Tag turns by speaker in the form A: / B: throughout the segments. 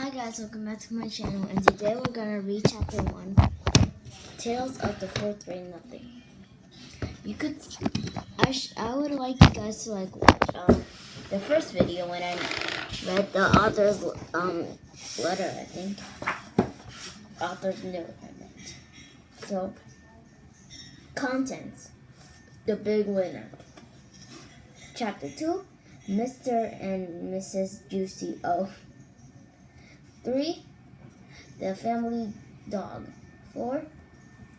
A: Hi guys, welcome back to my channel, and today we're gonna read chapter 1, Tales of the Fourth Grade Nothing. I would like you guys to watch the first video when I read the author's letter, I think. Author's note, I meant. So, contents, the big winner. Chapter 2, Mr. and Mrs. Juicy O. 3, the family dog. 4,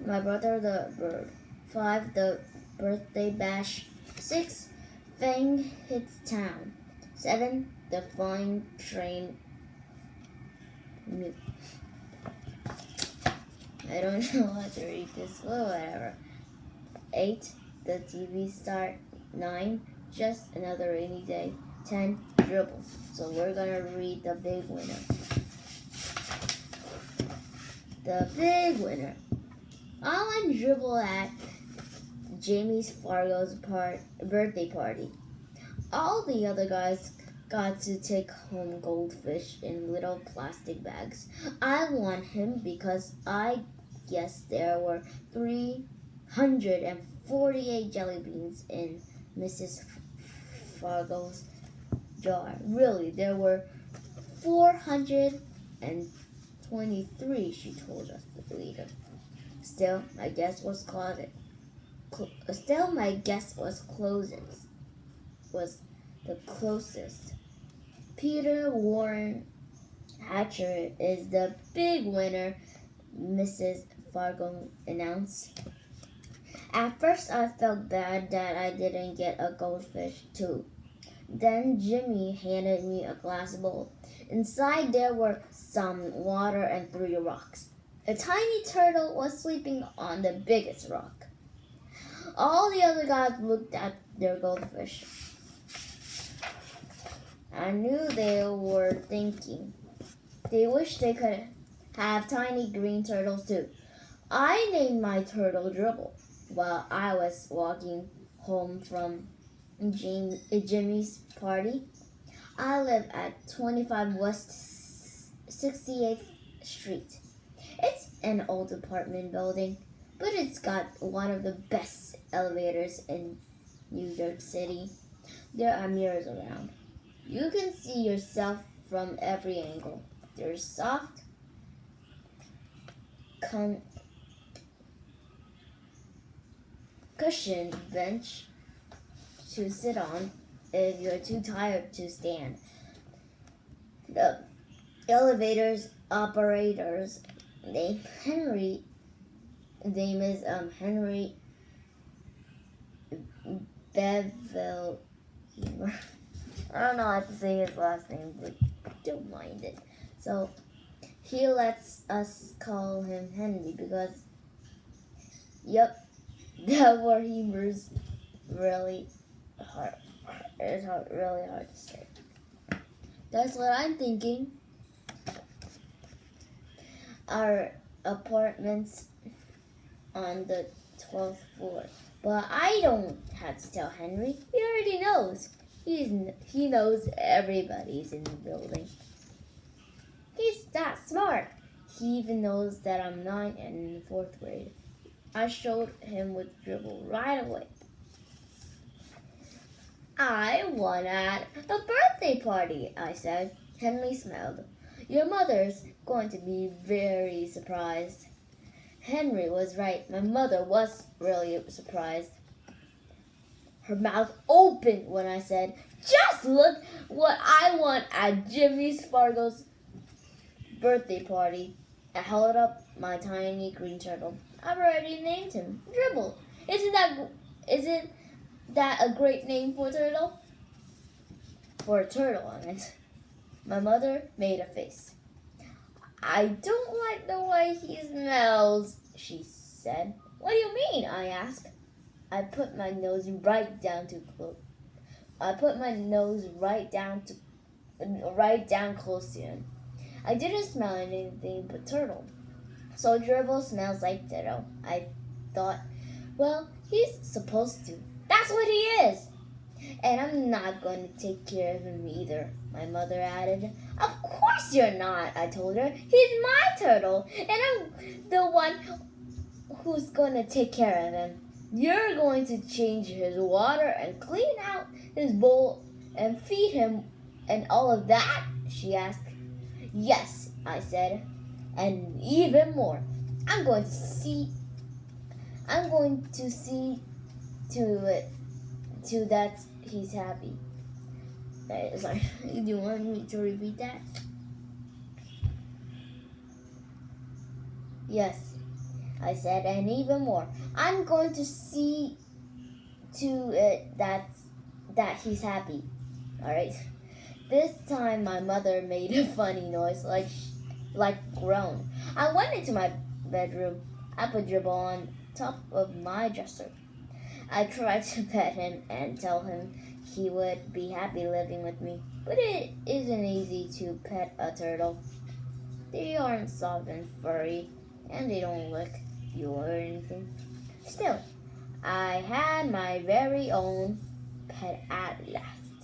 A: my brother the bird. 5, the birthday bash. 6, Fang hits town. 7, the flying train. I don't know how to read this. Well, whatever. 8, the TV start. 9, just another rainy day. 10, dribble. So we're gonna read the big winner. The big winner. I went dribble at Jamie's Fargo's birthday party. All the other guys got to take home goldfish in little plastic bags. I won him because I guessed there were 348 jelly beans in Mrs. Fargo's jar. Really, there were 423, she told us later. Still, my guess was the closest. Peter Warren Hatcher is the big winner, Mrs. Fargo announced. At first, I felt bad that I didn't get a goldfish too. Then Jimmy handed me a glass bowl. Inside there were some water and 3 rocks. A tiny turtle was sleeping on the biggest rock. All the other guys looked at their goldfish. I knew they were thinking they wished they could have tiny green turtles too. I named my turtle Dribble while I was walking home from Jimmy's party. I live at 25 West 68th Street. It's an old apartment building, but it's got one of the best elevators in New York City. There are mirrors around. You can see yourself from every angle. There's soft, cushioned bench to sit on if you're too tired to stand. The elevator's operators name is Henry Bevel. I don't know how to say his last name, but don't mind it. So he lets us call him Henry because, that word humor's really hard. It's really hard to say. That's what I'm thinking. Our apartment's on the 12th floor, but I don't have to tell Henry. He already knows. He knows everybody's in the building. He's that smart. He even knows that I'm 9 and in the 4th grade. I showed him with Dribble right away. I won at a birthday party, I said. Henry smiled. Your mother's going to be very surprised. Henry was right. My mother was really surprised. Her mouth opened when I said, just look what I won at Jimmy's Fargo's birthday party. I held up my tiny green turtle. I've already named him Dribble. Isn't that a great name for a turtle? For a turtle, I meant. My mother made a face. I don't like the way he smells, she said. What do you mean? I asked. I put my nose right down close to him. I didn't smell anything but turtle. So Dribble smells like turtle. I thought, well, he's supposed to. That's what he is. And I'm not going to take care of him either, my mother added. Of course you're not, I told her. He's my turtle, and I'm the one who's going to take care of him. You're going to change his water and clean out his bowl and feed him and all of that, she asked. Yes, I said, and even more. I'm going to see to that he's happy. Sorry, do you want me to repeat that? Yes, I said, and even more. I'm going to see to it that he's happy. All right. This time, my mother made a funny noise, like groan. I went into my bedroom. I put Dribble on top of my dresser. I tried to pet him and tell him he would be happy living with me, but it isn't easy to pet a turtle. They aren't soft and furry, and they don't lick you or anything. Still, I had my very own pet at last.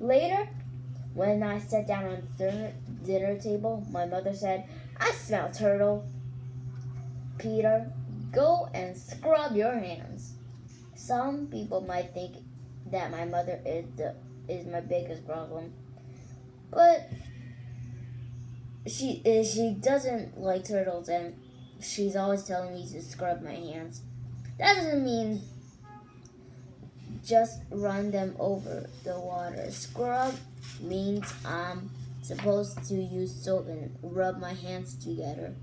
A: Later, when I sat down on the dinner table, my mother said, I smell turtle. Peter, go and scrub your hands. Some people might think that my mother is my biggest problem, but she doesn't like turtles, and she's always telling me to scrub my hands. That doesn't mean just run them over the water. Scrub means I'm supposed to use soap and rub my hands together.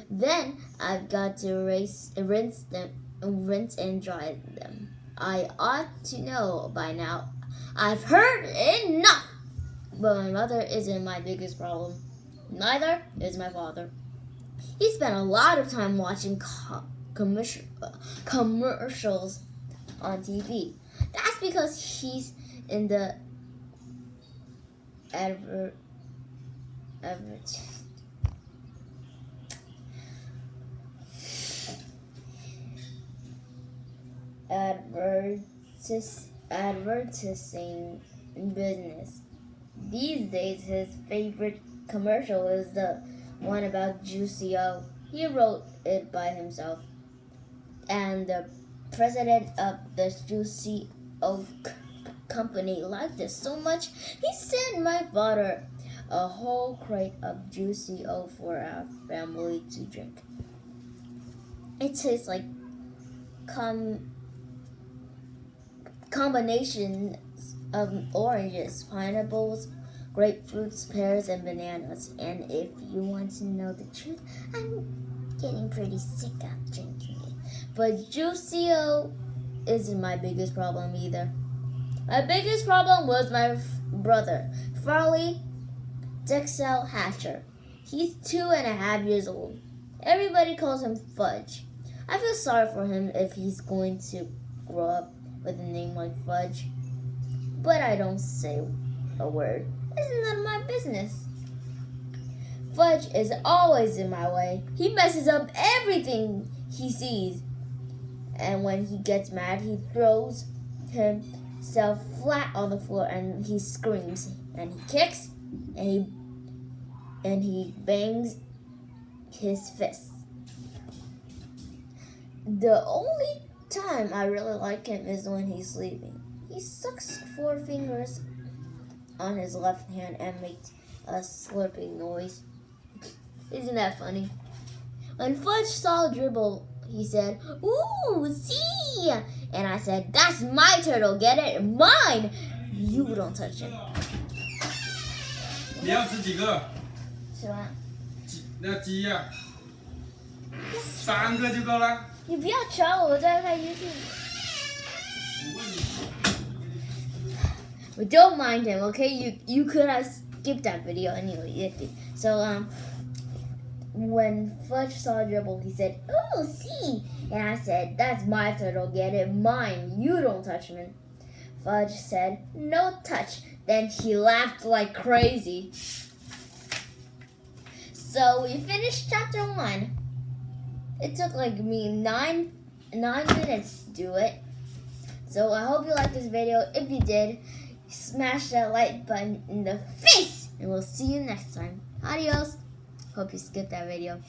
A: Then I've got to rinse and dry them. I ought to know by now. I've heard enough! But my mother isn't my biggest problem. Neither is my father. He spent a lot of time watching commercials on TV. That's because he's in the advertising business. These days, his favorite commercial is the one about Juicy O. He wrote it by himself. And the president of the Juicy O company liked it so much, he sent my father a whole crate of Juicy O for our family to drink. It tastes like combinations of oranges, pineapples, grapefruits, pears, and bananas. And if you want to know the truth, I'm getting pretty sick of drinking it. But Juicy O isn't my biggest problem either. My biggest problem was my brother, Farley Dexel Hatcher. He's 2.5 years old. Everybody calls him Fudge. I feel sorry for him if he's going to grow up with a name like Fudge. But I don't say a word. It's none of my business. Fudge is always in my way. He messes up everything he sees. And when he gets mad, he throws himself flat on the floor and he screams. And he kicks and he bangs his fists. The only time I really like him is when he's sleeping. He sucks 4 fingers on his left hand and makes a slurping noise. Isn't that funny? When Fudge saw Dribble, he said, "Ooh, see!" And I said, "That's my turtle, get it? Mine! You don't touch him."
B: 你要吃几个？
A: 吃完。
B: 那鸡呀，3个就够了。
A: 你不要吵我，我在看 YouTube。But don't mind him, okay? You could have skipped that video anyway. So when Fudge saw Dribble, he said, "Oh, see!" And I said, "That's my turtle, get it? Mine. You don't touch him." Fudge said, "No touch." Then he laughed like crazy. So we finished chapter 1. It took like me 9 minutes to do it. So I hope you liked this video. If you did, smash that like button in the face. And we'll see you next time. Adios. Hope you skipped that video.